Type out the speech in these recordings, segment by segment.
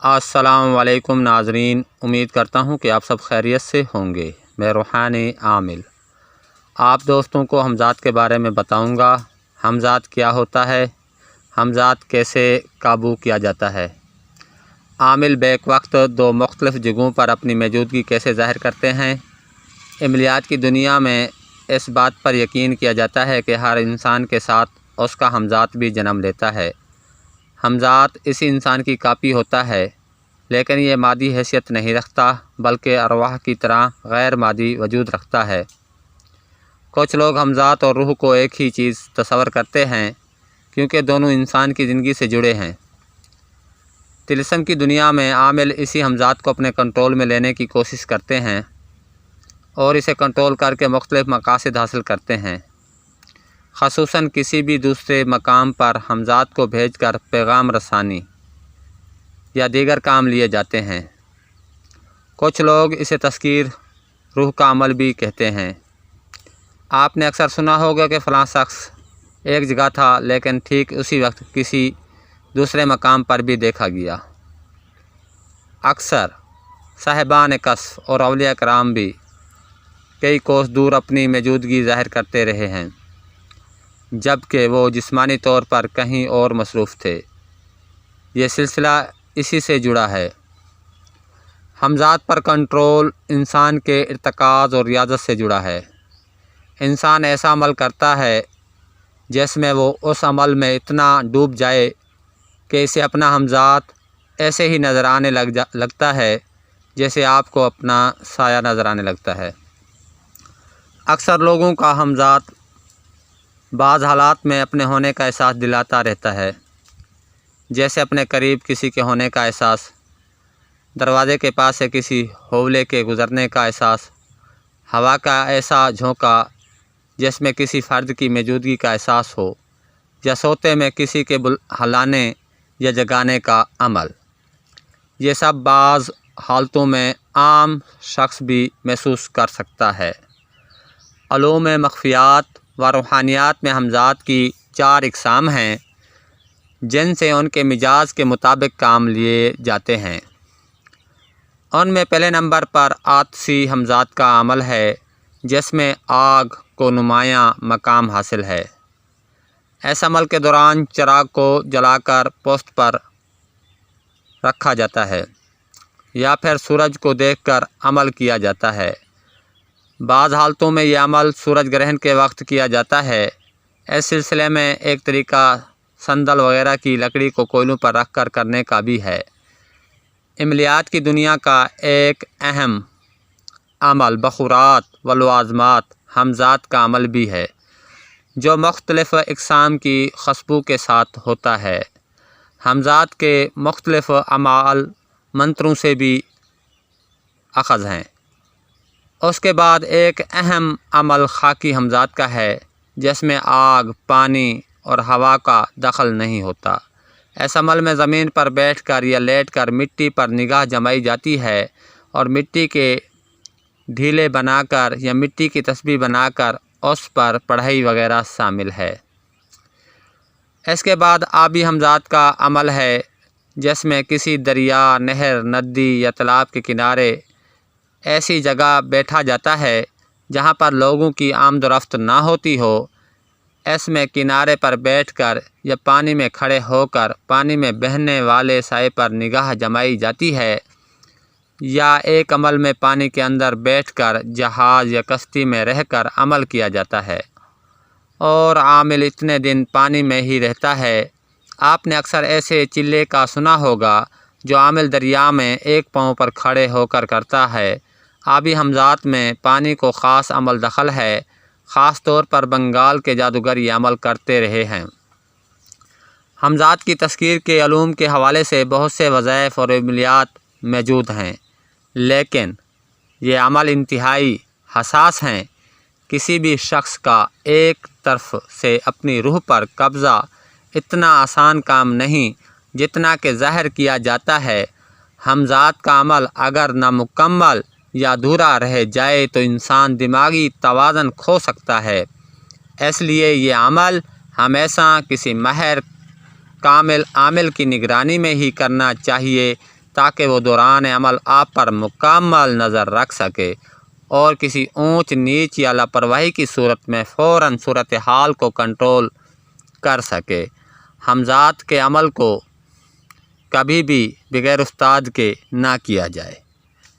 السلام علیکم ناظرین، امید کرتا ہوں کہ آپ سب خیریت سے ہوں گے۔ میں روحانی عامل آپ دوستوں کو حمزات کے بارے میں بتاؤں گا۔ حمزات کیا ہوتا ہے، حمزات کیسے قابو کیا جاتا ہے، عامل بیک وقت دو مختلف جگہوں پر اپنی موجودگی کیسے ظاہر کرتے ہیں۔ عملیات کی دنیا میں اس بات پر یقین کیا جاتا ہے کہ ہر انسان کے ساتھ اس کا حمزات بھی جنم لیتا ہے۔ حمزات اسی انسان کی کاپی ہوتا ہے، لیکن یہ مادی حیثیت نہیں رکھتا بلکہ ارواح کی طرح غیر مادی وجود رکھتا ہے۔ کچھ لوگ حمزات اور روح کو ایک ہی چیز تصور کرتے ہیں کیونکہ دونوں انسان کی زندگی سے جڑے ہیں۔ طلسم کی دنیا میں عامل اسی حمزات کو اپنے کنٹرول میں لینے کی کوشش کرتے ہیں اور اسے کنٹرول کر کے مختلف مقاصد حاصل کرتے ہیں۔ خصوصاً کسی بھی دوسرے مقام پر حمزات کو بھیج کر پیغام رسانی یا دیگر کام لیے جاتے ہیں۔ کچھ لوگ اسے تذکیر روح کا عمل بھی کہتے ہیں۔ آپ نے اکثر سنا ہوگا کہ فلاں شخص ایک جگہ تھا لیکن ٹھیک اسی وقت کسی دوسرے مقام پر بھی دیکھا گیا۔ اکثر صاحبان کشف اور اولیاء کرام بھی کئی کوس دور اپنی موجودگی ظاہر کرتے رہے ہیں، جبکہ وہ جسمانی طور پر کہیں اور مصروف تھے۔ یہ سلسلہ اسی سے جڑا ہے۔ حمزات پر کنٹرول انسان کے ارتکاز اور ریاضت سے جڑا ہے۔ انسان ایسا عمل کرتا ہے جس میں وہ اس عمل میں اتنا ڈوب جائے کہ اسے اپنا حمزات ایسے ہی نظر آنے لگتا ہے جیسے آپ کو اپنا سایہ نظر آنے لگتا ہے۔ اکثر لوگوں کا حمزات بعض حالات میں اپنے ہونے کا احساس دلاتا رہتا ہے، جیسے اپنے قریب کسی کے ہونے کا احساس، دروازے کے پاس سے کسی حولے کے گزرنے کا احساس، ہوا کا ایسا جھونکا جس میں کسی فرد کی موجودگی کا احساس ہو، یا سوتے میں کسی کے ہلانے یا جگانے کا عمل۔ یہ سب بعض حالتوں میں عام شخص بھی محسوس کر سکتا ہے۔ علوم مخفیات و روحانیات میں حمزات کی 4 اقسام ہیں جن سے ان کے مزاج کے مطابق کام لیے جاتے ہیں۔ ان میں پہلے نمبر پر عاطسی حمزات کا عمل ہے، جس میں آگ کو نمایاں مقام حاصل ہے۔ اس عمل کے دوران چراغ کو جلا کر پوست پر رکھا جاتا ہے یا پھر سورج کو دیکھ کر عمل کیا جاتا ہے۔ بعض حالتوں میں یہ عمل سورج گرہن کے وقت کیا جاتا ہے۔ اس سلسلے میں ایک طریقہ صندل وغیرہ کی لکڑی کو کوئلوں پر رکھ کر کرنے کا بھی ہے۔ عملیات کی دنیا کا ایک اہم عمل بخورات و لوازمات حمزات کا عمل بھی ہے، جو مختلف اقسام کی خوشبو کے ساتھ ہوتا ہے۔ حمزات کے مختلف اعمال منتروں سے بھی اخذ ہیں۔ اس کے بعد ایک اہم عمل خاکی حمزات کا ہے، جس میں آگ، پانی اور ہوا کا دخل نہیں ہوتا۔ اس عمل میں زمین پر بیٹھ کر یا لیٹ کر مٹی پر نگاہ جمائی جاتی ہے اور مٹی کے ڈھیلے بنا کر یا مٹی کی تسبیح بنا کر اس پر پڑھائی وغیرہ شامل ہے۔ اس کے بعد آبی حمزات کا عمل ہے، جس میں کسی دریا، نہر، ندی یا تالاب کے کنارے ایسی جگہ بیٹھا جاتا ہے جہاں پر لوگوں کی آمد و رفت نہ ہوتی ہو۔ اس میں کنارے پر بیٹھ کر یا پانی میں کھڑے ہو کر پانی میں بہنے والے سائے پر نگاہ جمائی جاتی ہے، یا ایک عمل میں پانی کے اندر بیٹھ کر جہاز یا کشتی میں رہ کر عمل کیا جاتا ہے اور عامل اتنے دن پانی میں ہی رہتا ہے۔ آپ نے اکثر ایسے چلے کا سنا ہوگا جو عامل دریا میں ایک پاؤں پر کھڑے ہو کر کرتا ہے۔ آبی حمزات میں پانی کو خاص عمل دخل ہے، خاص طور پر بنگال کے جادوگر یہ عمل کرتے رہے ہیں۔ حمزات کی تذکیر کے علوم کے حوالے سے بہت سے وظائف اور عملیات موجود ہیں، لیکن یہ عمل انتہائی حساس ہیں۔ کسی بھی شخص کا ایک طرف سے اپنی روح پر قبضہ اتنا آسان کام نہیں جتنا کہ ظاہر کیا جاتا ہے۔ حمزات کا عمل اگر نامکمل یا ادھورا رہ جائے تو انسان دماغی توازن کھو سکتا ہے۔ اس لیے یہ عمل ہمیشہ کسی ماہر کامل عامل کی نگرانی میں ہی کرنا چاہیے تاکہ وہ دوران عمل آپ پر مکمل نظر رکھ سکے اور کسی اونچ نیچ یا لاپرواہی کی صورت میں فوراً صورتحال کو کنٹرول کر سکے۔ حمزات کے عمل کو کبھی بھی بغیر استاد کے نہ کیا جائے۔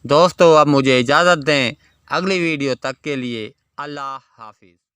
دوستو اب مجھے اجازت دیں، اگلی ویڈیو تک کے لیے اللہ حافظ۔